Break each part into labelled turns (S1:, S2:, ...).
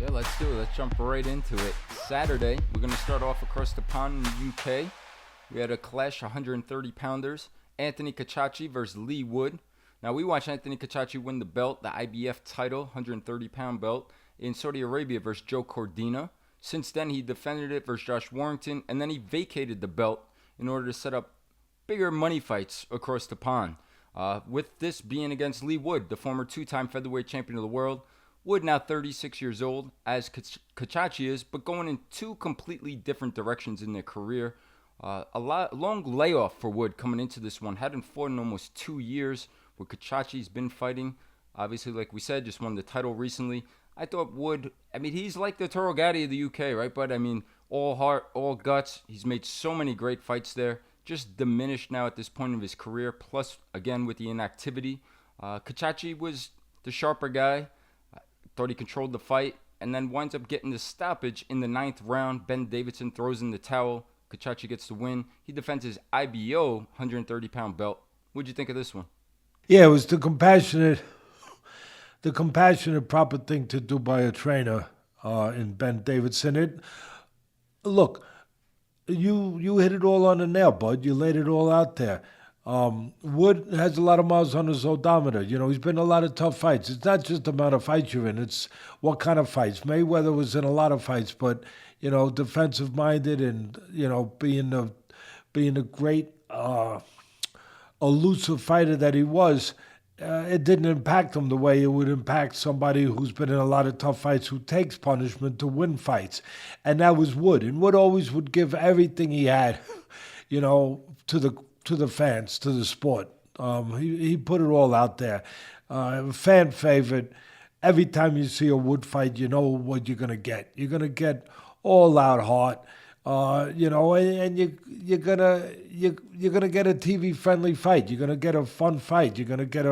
S1: Yeah, let's do it. Let's jump right into it. Saturday, we're going to start off across the pond in the UK. We had a clash, 130-pounders. Anthony Cacace versus Leigh Wood. Now, we watched Anthony Kachachi win the belt, the IBF title, 130-pound belt, in Saudi Arabia versus Joe Cordina. Since then, he defended it versus Josh Warrington, and then he vacated the belt in order to set up bigger money fights across the pond. With this being against Leigh Wood, the former two-time featherweight champion of the world. Wood now 36 years old, as Kachachi is, but going in two completely different directions in their career. Long layoff for Wood coming into this one. Hadn't fought in almost 2 years. Where Kachachi's been fighting. Obviously, like we said, just won the title recently. I thought Wood, he's like the Toro Gatti of the UK, right? But, all heart, all guts. He's made so many great fights there. Just diminished now at this point of his career. Plus, again, with the inactivity. Kachachi was the sharper guy. Thought he controlled the fight. And then winds up getting the stoppage in the 9th round. Ben Davidson throws in the towel. Kachachi gets the win. He defends his IBO 130-pound belt. What'd you think of this one?
S2: Yeah, it was the compassionate, proper thing to do by a trainer in Ben Davidson. Look, you hit it all on the nail, bud. You laid it all out there. Wood has a lot of miles on his odometer. He's been in a lot of tough fights. It's not just the amount of fights you're in. It's what kind of fights. Mayweather was in a lot of fights, but, defensive-minded and, being a great elusive fighter that he was, it didn't impact him the way it would impact somebody who's been in a lot of tough fights, who takes punishment to win fights. And that was Wood. And Wood always would give everything he had, to the fans, to the sport. He put it all out there. Fan favorite. Every time you see a Wood fight, you know what you're going to get. You're going to get all out heart. And you're gonna get a TV friendly fight. You're gonna get a fun fight. You're gonna get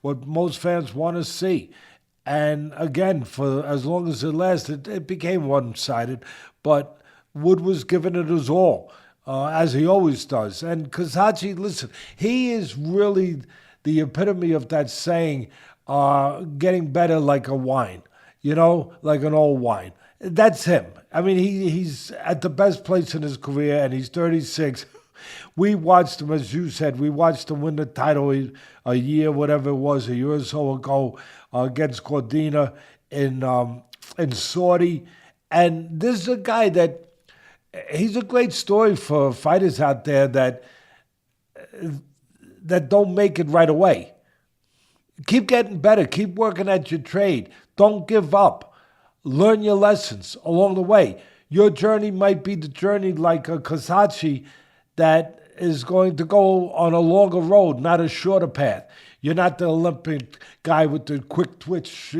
S2: what most fans want to see. And again, for as long as it lasted, it became one-sided. But Wood was giving it his all, as he always does. And Kachachi, listen, he is really the epitome of that saying, getting better like a wine. Like an old wine. That's him. He's at the best place in his career, and he's 36. We watched him, as you said, we watched him win the title a year or so ago against Cordina in Saudi. And this is a guy that, he's a great story for fighters out there that don't make it right away. Keep getting better. Keep working at your trade. Don't give up. Learn your lessons along the way. Your journey might be the journey like a Kachachi that is going to go on a longer road, not a shorter path. You're not the Olympic guy with the quick twitch,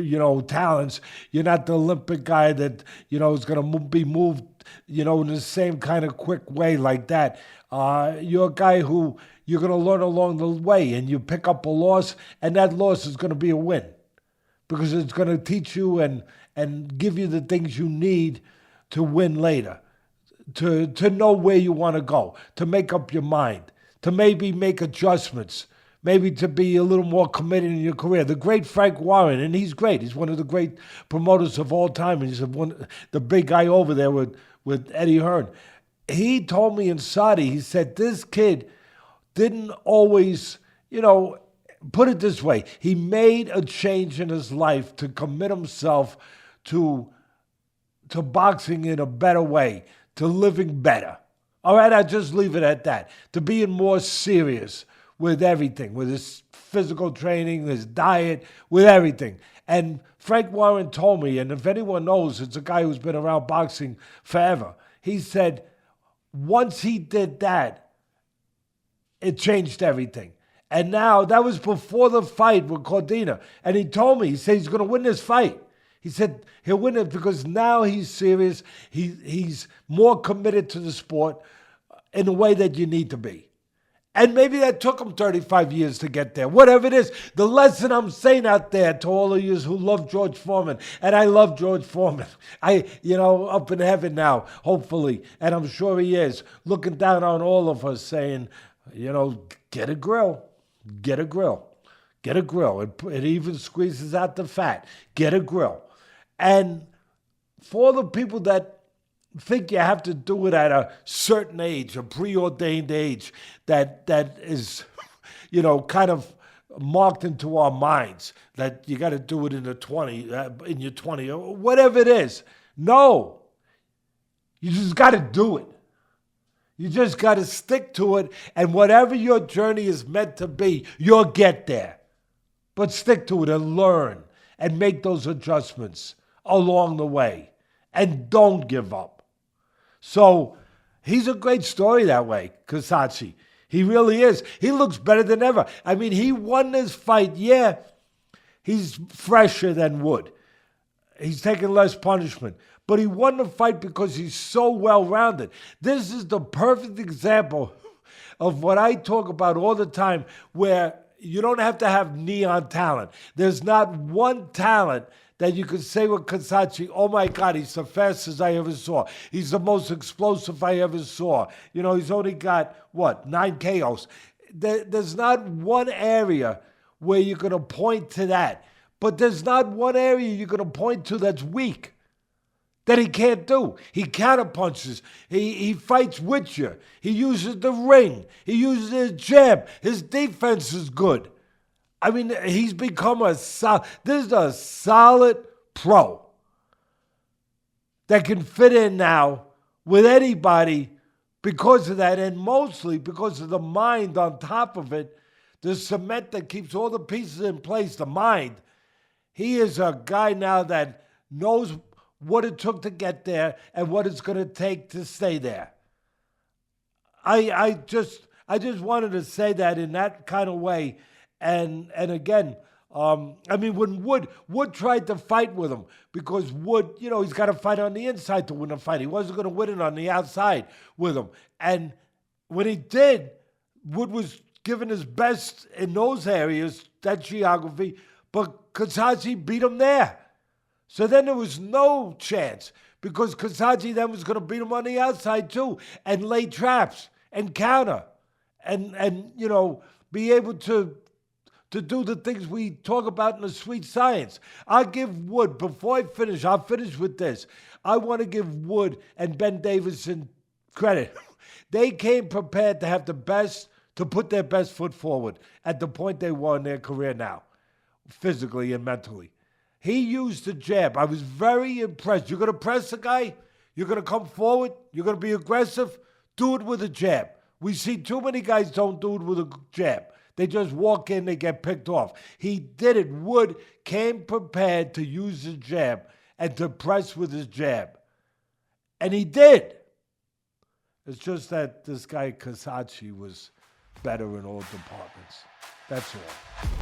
S2: talents. You're not the Olympic guy that, is going to be moved, in the same kind of quick way like that. You're a guy who you're going to learn along the way, and you pick up a loss, and that loss is going to be a win because it's going to teach you and give you the things you need to win later, to know where you want to go, to make up your mind, to maybe make adjustments, maybe to be a little more committed in your career. The great Frank Warren, and he's great. He's one of the great promoters of all time. And he's the big guy over there with Eddie Hearn. He told me in Saudi, he said, this kid didn't always, put it this way, he made a change in his life to commit himself to boxing in a better way, to living better. All right, I'll just leave it at that. To being more serious with everything, with his physical training, his diet, with everything. And Frank Warren told me, and if anyone knows, it's a guy who's been around boxing forever. He said, once he did that, it changed everything. And now, that was before the fight with Cordina. And he told me, he said he's going to win this fight. He said he'll win it because now he's serious. He's more committed to the sport in a way that you need to be. And maybe that took him 35 years to get there. Whatever it is, the lesson I'm saying out there to all of you who love George Foreman, and I love George Foreman. Up in heaven now, hopefully, and I'm sure he is, looking down on all of us saying, get a grill. Get a grill. It even squeezes out the fat. Get a grill. And for all the people that think you have to do it at a certain age, a preordained age that is, kind of marked into our minds, that you got to do it in your 20, or whatever it is. No, you just got to do it. You just got to stick to it, and whatever your journey is meant to be, you'll get there. But stick to it and learn and make those adjustments along the way, and don't give up. So he's a great story that way, Kachachi. He really is. He looks better than ever. I mean, he won this fight. Yeah, he's fresher than Wood. He's taking less punishment. But he won the fight because he's so well-rounded. This is the perfect example of what I talk about all the time, where you don't have to have neon talent. There's not one talent that you could say with Kachachi, oh my God, he's the fastest I ever saw. He's the most explosive I ever saw. He's only got, 9 KOs. There's not one area where you're going to point to that. But there's not one area you're going to point to that's weak, that he can't do. He counterpunches. He fights with you. He uses the ring. He uses his jab. His defense is good. I mean, he's become this is a solid pro that can fit in now with anybody because of that, and mostly because of the mind on top of it, the cement that keeps all the pieces in place, the mind. He is a guy now that knows what it took to get there and what it's going to take to stay there. I just wanted to say that in that kind of way. And again, when Wood tried to fight with him, because Wood, he's got to fight on the inside to win a fight. He wasn't going to win it on the outside with him. And when he did, Wood was giving his best in those areas, that geography, but Kachachi beat him there. So then there was no chance, because Kachachi then was going to beat him on the outside too, and lay traps and counter and be able to do the things we talk about in the sweet science. I'll give Wood, before I finish, I'll finish with this. I want to give Wood and Ben Davison credit. They came prepared to have to put their best foot forward at the point they were in their career now, physically and mentally. He used the jab. I was very impressed. You're going to press a guy? You're going to come forward? You're going to be aggressive? Do it with a jab. We see too many guys don't do it with a jab. They just walk in, they get picked off. He did it. Wood came prepared to use his jab and to press with his jab. And he did. It's just that this guy Kachachi was better in all departments. That's all.